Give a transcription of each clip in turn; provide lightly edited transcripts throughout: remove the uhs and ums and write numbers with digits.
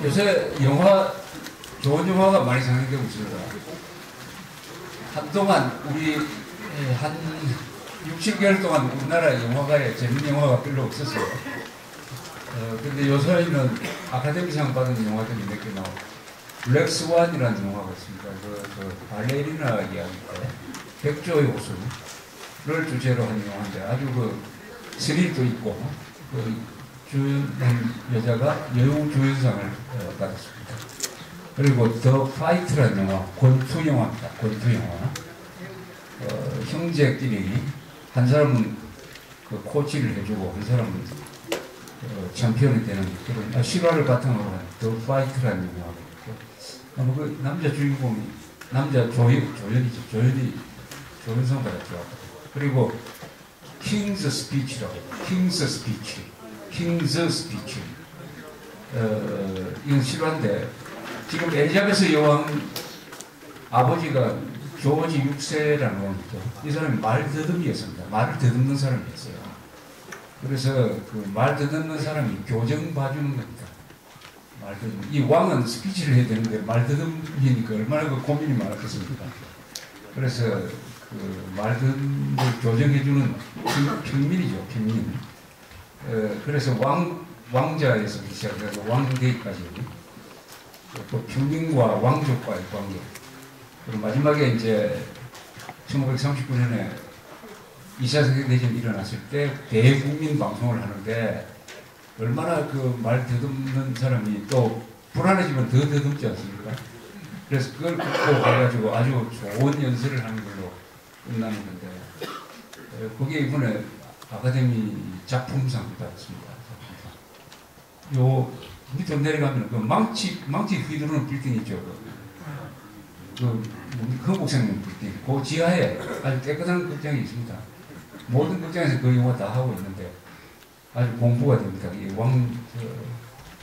요새 좋은 영화가 많이 상영되고 있습니다. 한동안 우리 한 6, 7개월 동안 우리나라 영화가에 재밌는 영화가 별로 없었어요. 근데 요새는 아카데미상 받은 영화들이 몇 개 나오고, 블랙 스완이라는 영화가 있습니다. 그 발레리나 이야기인데, 백조의 호수를 주제로 한 영화인데, 아주 그 스릴도 있고, 주연한 여자가 여우 조연상을 받았습니다. 그리고 더 파이트라는 영화, 권투 영화입니다. 권투 영화. 형제끼리 한 사람은 그 코치를 해주고 한 사람은 챔피언이 되는 그런 실화를 바탕으로 한 더 파이트라는 영화가 있고, 그 남자 주인공이 남자 조연이죠. 조연상 받았죠. 그리고 킹스 스피치라고, 킹스 스피치. 이건 실화인데, 지금 엘리자베스 여왕 아버지가 조지 6세라는 왕이죠. 이 사람이 말더듬이었습니다. 말을 더듬는 사람이었어요. 그래서 그 말 더듬는 사람이 교정 봐주는 겁니다. 이 왕은 스피치를 해야 되는데 말 더듬이니까 얼마나 그 고민이 많았겠습니까. 그래서 그 말 더듬을 교정해주는 평민이죠. 평민. 그래서 왕자에서 시작해서 왕대까지 또 평민과 왕족과의 관계. 그리고 마지막에 이제 1939년에 2차 세계대전이 일어났을 때 대국민 방송을 하는데, 얼마나 그 말 더듬는 사람이 또 불안해지면 더 더듬지 않습니까? 그래서 그걸 극복해가지고 아주 좋은 연설을 하는 걸로 끝나는 건데, 거기에 이번에 아카데미 작품상 받았습니다. 요 밑으로 내려가면 그 망치 휘두르는 빌딩 있죠. 흥국생명 빌딩. 그 지하에 아주 깨끗한 극장이 있습니다. 모든 극장에서 그 영화 다 하고 있는데 아주 공부가 됩니다.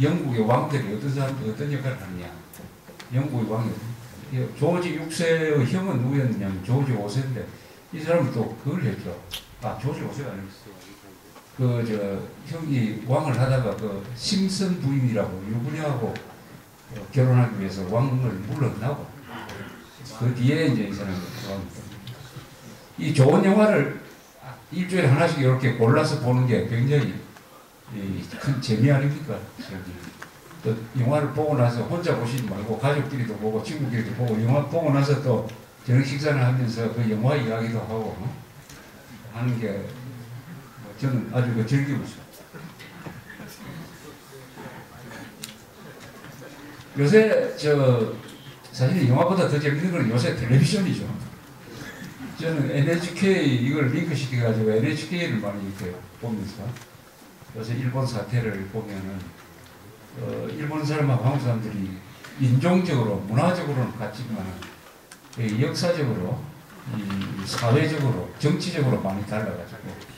영국의 왕들이 어떤 역할을 하느냐. 영국의 왕이 조지 6세의 형은 누구였느냐면 조지 5세인데, 이 사람은 또 그걸 했죠. 조지 5세가 아니었어요. 형이 왕을 하다가 심슨 부인이라고 유부녀하고 결혼하기 위해서 왕을 물러나고, 그 뒤에 이제 이 사람이 왕입니다. 이 좋은 영화를 일주일에 하나씩 이렇게 골라서 보는 게 굉장히 큰 재미 아닙니까? 또 영화를 보고 나서 혼자 보시지 말고 가족끼리도 보고 친구끼리도 보고, 영화 보고 나서 또 저녁 식사를 하면서 그 영화 이야기도 하고 하는 게 저는 아주 즐기고 있습니다. 요새 사실 영화보다 더 재밌는 건 요새 텔레비전이죠. 저는 NHK 이걸 링크시켜가지고 NHK를 많이 이렇게 보면서, 요새 일본 사태를 보면은 일본 사람하고 한국 사람들이 인종적으로 문화적으로는 같지만 역사적으로 사회적으로 정치적으로 많이 달라가지고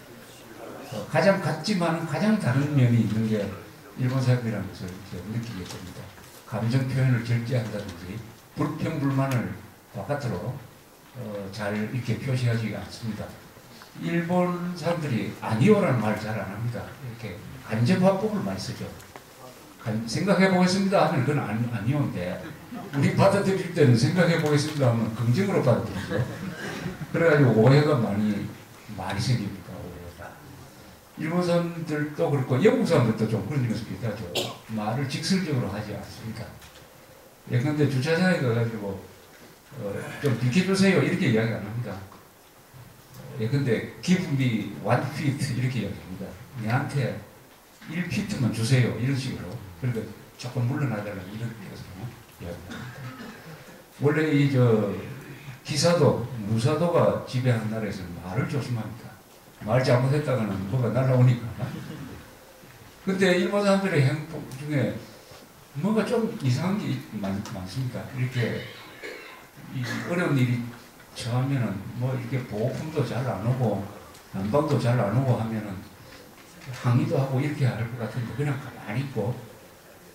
가장 같지만 가장 다른 면이 있는 게 일본 사람이라는 것을 느끼게 됩니다. 감정 표현을 절제한다든지 불평 불만을 바깥으로 잘 이렇게 표시하지 않습니다. 일본 사람들이 아니오라는 말을 잘 안 합니다. 이렇게 간접화법을 많이 쓰죠. 생각해 보겠습니다 하면 그건 아니오인데, 우리 받아들일 때는 생각해 보겠습니다 하면 긍정으로 받아들이죠. 그래가지고 오해가 많이 생깁니다. 오해가. 일본 사람들도 그렇고 영국 사람들도 좀 그런 점에서 비슷하죠. 말을 직설적으로 하지 않습니다. 예컨대 주차장에 가가지고 좀 비켜주세요 이렇게 이야기 안 합니다. 예컨대 give me 1 feet 이렇게 이야기합니다. 내한테 1피트만 주세요 이런 식으로. 그러니까 조금 물러나달라는 이런 뜻으로 이야기합니다. 원래 기사도 무사도가 지배하는 나라에서는 말을 조심합니다. 말 잘못했다가는 뭐가 날라오니까. 근데 일본 사람들의 행동 중에 뭔가 좀 이상한 게 많습니다. 이렇게 어려운 일이 처하면은 이렇게 보호품도 잘 안 오고 난방도 잘 안 오고 하면은 항의도 하고 이렇게 할 것 같은데, 그냥 가만히 있고,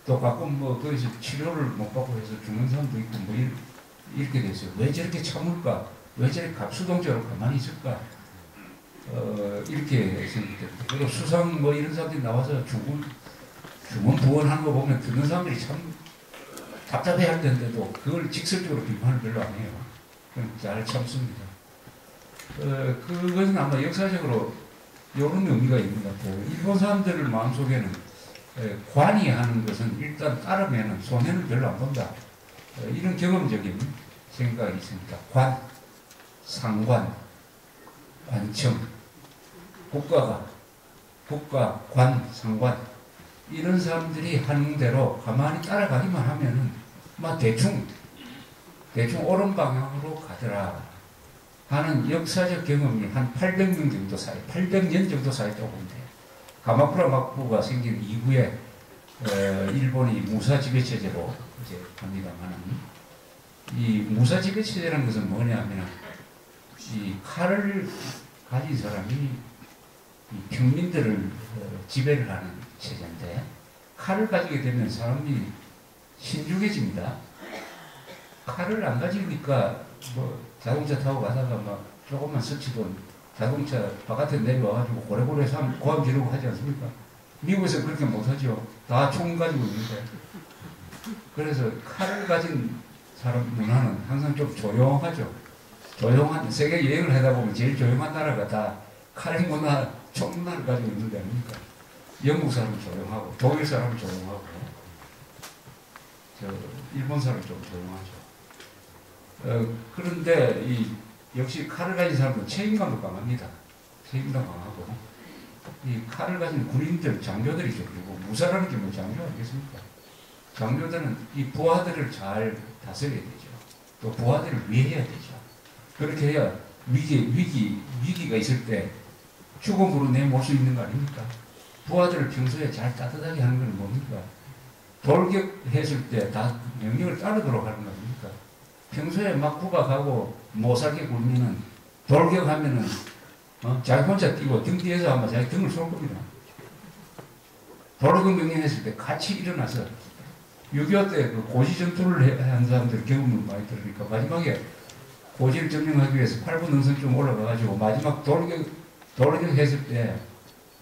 또 가끔 거기서 치료를 못 받고 해서 죽는 사람도 있고 이렇게 됐어요. 왜 저렇게 참을까? 왜 저렇게 갑수동적으로 가만히 있을까? 이렇게 생각됩니다. 그리고 수상 이런 사람들이 나와서 주문 부원하는 거 보면 듣는 사람들이 참 답답해 할 텐데도 그걸 직설적으로 비판을 별로 안 해요. 그럼 잘 참습니다. 그것은 아마 역사적으로 이런 의미가 있는 것 같아요. 일본 사람들 마음속에는 관이 하는 것은 일단 따르면 손해는 별로 안 본다. 이런 경험적인 생각이 있습니다. 관, 상관, 관청, 국가, 관, 상관 이런 사람들이 하는 대로 가만히 따라가기만 하면은 막 대충 옳은 방향으로 가더라 하는 역사적 경험이 한 800년 정도 사이, 800년 정도 사이라고 보면 돼요. 가마쿠라 막부가 생긴 이후에 일본이 무사 지배 체제로 이제 갑니다만은 이 무사 지배 체제라는 것은 뭐냐면 이 칼을 가진 사람이 이 평민들을 지배를 하는 체제인데 칼을 가지게 되면 사람이 신중해집니다. 칼을 안 가지니까 뭐 자동차 타고 가다가 막 조금만 스치던 자동차 바깥에 내려와가지고 고래고래 고함 지르고 하지 않습니까? 미국에서 그렇게 못하죠. 다 총 가지고 있는데. 그래서 칼을 가진 사람 문화는 항상 좀 조용하죠. 조용한, 세계 여행을 하다 보면 제일 조용한 나라가 다 칼 문화, 총 문화를 가지고 있는 데 아닙니까? 영국 사람은 조용하고, 독일 사람은 조용하고, 일본 사람은 좀 조용하죠. 그런데 역시 칼을 가진 사람은 책임감도 강합니다. 책임감 강하고 이 칼을 가진 군인들, 장교들이죠. 그리고 무사라는 게 뭐 장교 아니겠습니까? 장교들은 이 부하들을 잘 다스려야 되죠. 또 부하들을 위해야 되죠. 그렇게 해야 위기가 있을 때 죽음으로 내몰 수 있는 거 아닙니까? 부하들을 평소에 잘 따뜻하게 하는 건 뭡니까? 돌격했을 때 다 명령을 따르도록 하는 거 아닙니까? 평소에 막 구박하고 못 살게 굴면은 돌격하면은 자기 혼자 뛰고 등 뒤에서 아마 자기 등을 쏠 겁니다. 돌격 명령했을 때 같이 일어나서 6.25 때 그 고시 전투를 한 사람들 경험을 많이 들으니까 마지막에 고지를 점령하기 위해서 8분 능선쯤 올라가가지고 마지막 돌격했을 때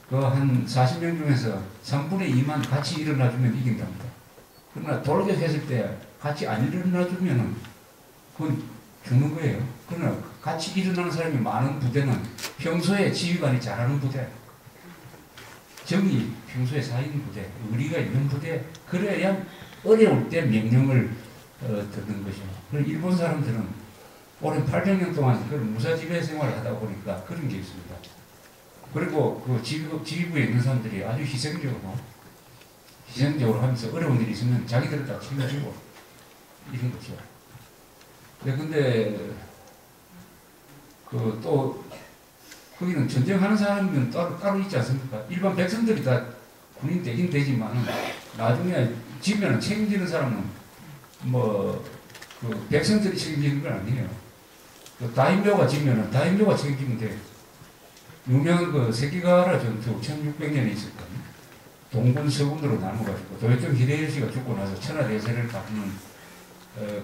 그 한 40명 중에서 3분의 2만 같이 일어나주면 이긴답니다. 그러나 돌격했을 때 같이 안 일어나주면은 그건 죽는 거예요. 그러나 같이 일어나는 사람이 많은 부대는 평소에 지휘관이 잘하는 부대, 정이 평소에 쌓인 부대, 의리가 있는 부대, 그래야 어려울 때 명령을 듣는 것이죠. 그리고 일본 사람들은 오랜 800년 동안 그걸 무사지배 생활을 하다 보니까 그런 게 있습니다. 그리고 그 지휘부에 있는 사람들이 아주 희생적으로 하면서 어려운 일이 있으면 자기들을 다 책임지고 이런 거죠. 근데 또 거기는 전쟁하는 사람은 따로 있지 않습니까? 일반 백성들이 다 군인 되긴 되지만 나중에 지면은 책임지는 사람은 그 백성들이 책임지는 건 아니에요. 그 다임묘가 지면은 다임묘가 책임지면 돼요. 유명한 그 세기가라 전투 1600년에 있었거든요. 동군 서군으로 나눠가지고 도요토미 히데요시가 죽고 나서 천하대세를 갖는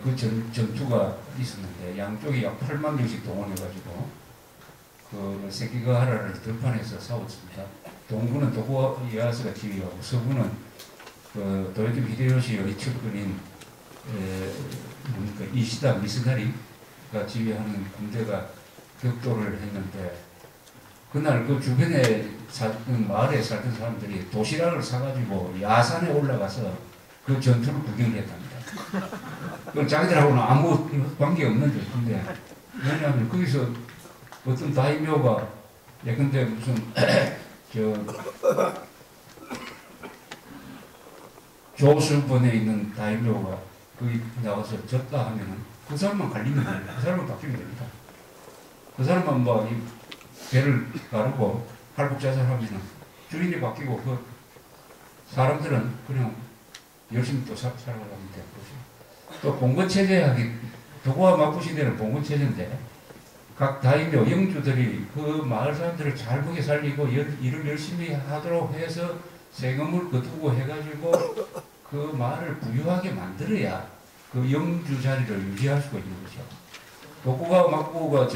그 전투가 있었는데 양쪽이 약 8만 명씩 동원해가지고 그 세기가하라를 들판에서 싸웠습니다. 동군은 도쿠가와 이에야스가 지휘하고 서군은 그 도요토미 히데요시의 측근인 이시다 미스나리가 지휘하는 군대가 격돌을 했는데 그날 그 주변에 마을에 살던 사람들이 도시락을 사가지고 야산에 올라가서 그 전투를 구경을 했답니다. 그건 자기들하고는 아무 관계없는 전투인데 왜냐하면 거기서 어떤 다이묘가 예컨대 무슨 조수번에 있는 다이묘가 거기 나와서 졌다 하면은 그 사람만 갈리면 돼요. 그 사람만 바뀌면 됩니다. 그 사람만 배를 가르고 할복자살하면은 주인이 바뀌고 그 사람들은 그냥 열심히 또 살아가면 되는 거죠. 또 봉건체제 도쿠가와 막부 시대는 봉건체제인데 각 다이묘 영주들이 그 마을 사람들을 잘 먹여 살리고 일을 열심히 하도록 해서 세금을 거두고 해가지고 그 마을을 부유하게 만들어야 그 영주 자리를 유지할 수가 있는 거죠. 도쿠가와 막부가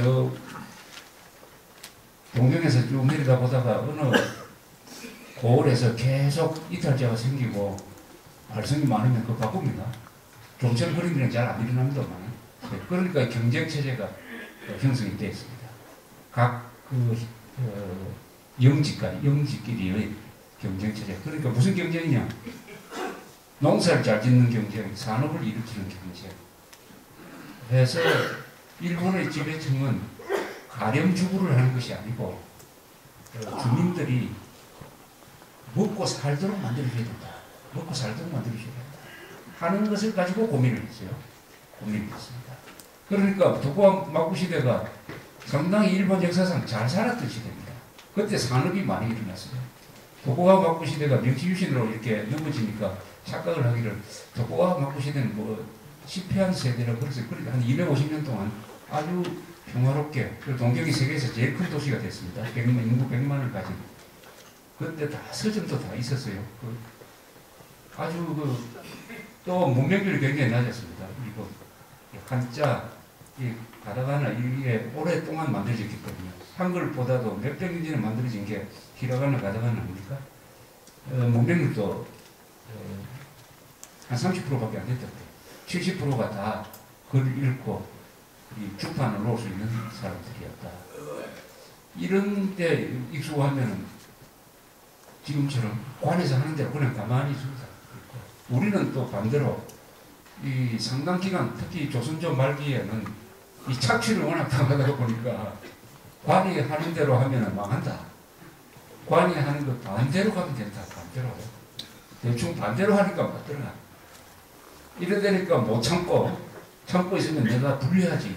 동경에서 쭉 내려다 보다가 어느 고을에서 계속 이탈자가 생기고 발생이 많으면 그거 바꿉니다. 좀처럼 그런 일은 잘 안 일어납니다만. 그러니까 경쟁체제가 형성이 되어 있습니다. 각 영지끼리의 경쟁체제. 그러니까 무슨 경쟁이냐? 농사를 잘 짓는 경쟁, 산업을 일으키는 경쟁. 해서 일본의 지배층은 가렴주부를 하는 것이 아니고 주민들이 먹고 살도록 만들어줘야 된다. 먹고 살도록 만들어줘야 된다. 하는 것을 가지고 고민을 했어요. 고민을 했습니다. 그러니까 도쿠가와 막부 시대가 상당히 일본 역사상 잘 살았던 시대입니다. 그때 산업이 많이 일어났어요. 도쿠가와 막부 시대가 명치유신으로 이렇게 넘어지니까 착각을 하기를 도쿠가와 막부 시대는 뭐 실패한 세대라고 그랬어요. 그러니까 한 250년 동안 아주 평화롭게 동경이 세계에서 제일 큰 도시가 됐습니다. 인구 100만을 가진. 그때 다 서점도 다 있었어요. 아주 또 문명률이 굉장히 낮았습니다. 이거 한자 이 가다가나 이게 오랫동안 만들어졌기 때문에 한글보다도 몇백 년 전에 만들어진 게 히라가나 가다가나 아닙니까? 문명률도 한 30%밖에 안 됐다. 70%가 다 글을 읽고 이 주판을 놓을 수 있는 사람들이었다. 이런 데 익숙하면은 지금처럼 관에서 하는 대로 그냥 가만히 있습니다. 우리는 또 반대로 이 상당 기간, 특히 조선조 말기에는 이 착취를 워낙 당하다 보니까 관이 하는 대로 하면은 망한다. 관이 하는 것 반대로 가면 된다. 반대로. 대충 반대로 하니까 맞더라. 이러다니까 못 참고 있으면 내가 불리하지.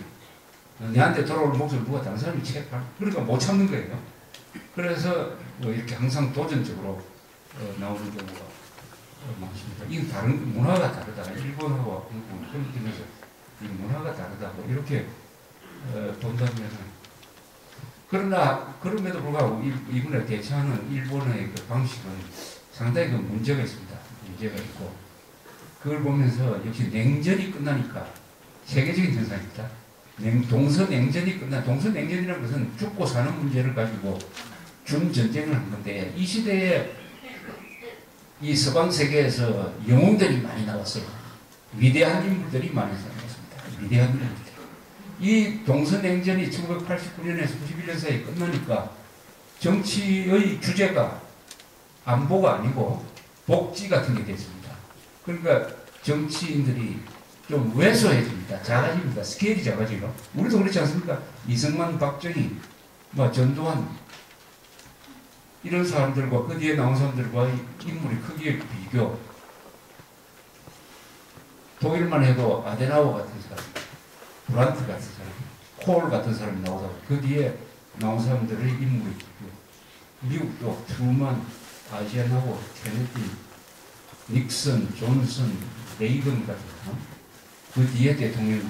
내한테 돌아올 몫을 누가 다른 사람이 채할. 그러니까 못 참는 거예요. 그래서 뭐 이렇게 항상 도전적으로 나오는 경우가 많습니다. 이건 다른 문화가 다르다. 일본하고 한국 그런 점에서 이 문화가 다르다고 이렇게 본다면은 그러나 그럼에도 불구하고 이분에 대처하는 일본의 그 방식은 상당히 그 문제가 있습니다. 문제가 있고 그걸 보면서 역시 냉전이 끝나니까 세계적인 현상입니다. 동서냉전이 끝나 동서냉전이라는 것은 죽고 사는 문제를 가지고 준전쟁을 한 건데 이 시대에 이 서방 세계에서 영웅들이 많이 나왔어요. 위대한 인물들이 많이 나왔습니다. 위대한 인물들. 이 동서냉전이 1989년에서 91년 사이에 끝나니까 정치의 주제가 안보가 아니고 복지 같은 게 됐습니다. 그러니까 정치인들이 좀 왜소해집니다. 작아집니다. 스케일이 작아지고. 우리도 그렇지 않습니까? 이승만, 박정희, 전두환 이런 사람들과 그 뒤에 나온 사람들과의 인물의 크기의 비교. 독일만 해도 아데나워 같은 사람, 브란트 같은 사람, 콜 같은 사람이 나오다가 그 뒤에 나온 사람들의 인물의 비교. 미국도 트루만, 아이젠하워, 케네디, 닉슨, 존슨, 레이건 같은 사람, 그 뒤에 대통령과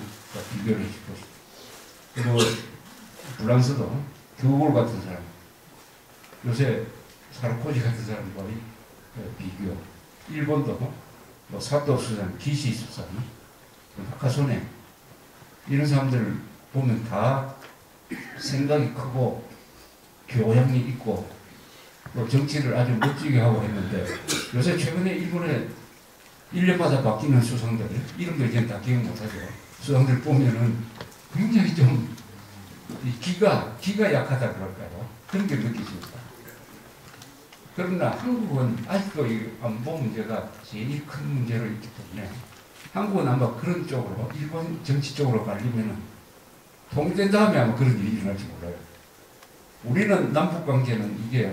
비교를 해주고 그리고 프랑스도 드골 같은 사람, 요새 사르코지 같은 사람과의 비교. 일본도 사토 수상, 기시 수상, 나카소네 이런 사람들 보면 다 생각이 크고 교양이 있고 또 정치를 아주 멋지게 하고 했는데 요새 최근에 일본에 1년마다 바뀌는 수상들 이름도 이제 다 기억 못하죠. 수상들 보면은 굉장히 좀 기가 약하다 그럴까요? 그런 게 느껴집니다. 그러나 한국은 아직도 이 안보 문제가 제일 큰 문제로 있기 때문에 한국은 아마 그런 쪽으로 일본 정치 쪽으로 가려면은 통일된 다음에 아마 그런 일이 일어날지 몰라요. 우리는 남북 관계는 이게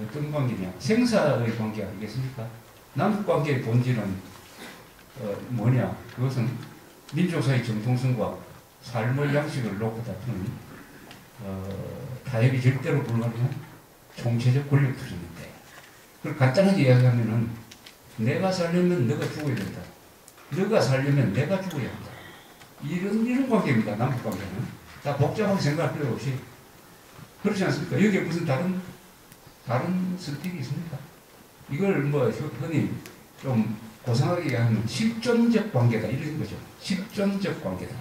어떤 관계냐? 생사의 관계 아니겠습니까? 남북 관계의 본질은 뭐냐? 그것은 민족사의 정통성과 삶의 양식을 놓고 다투는 타협이 절대로 불가능한 총체적 권력 투쟁인데, 그걸 간단하게 이야기하면은 내가 살려면 너가 죽어야 된다. 너가 살려면 내가 죽어야 한다. 이런 관계입니다. 남북 관계는 다 복잡하게 생각할 필요 없이 그렇지 않습니까? 여기에 무슨 다른 선택이 있습니까? 이걸 흔히 좀 고상하게 하면 실존적 관계다 이런 거죠. 실존적 관계다.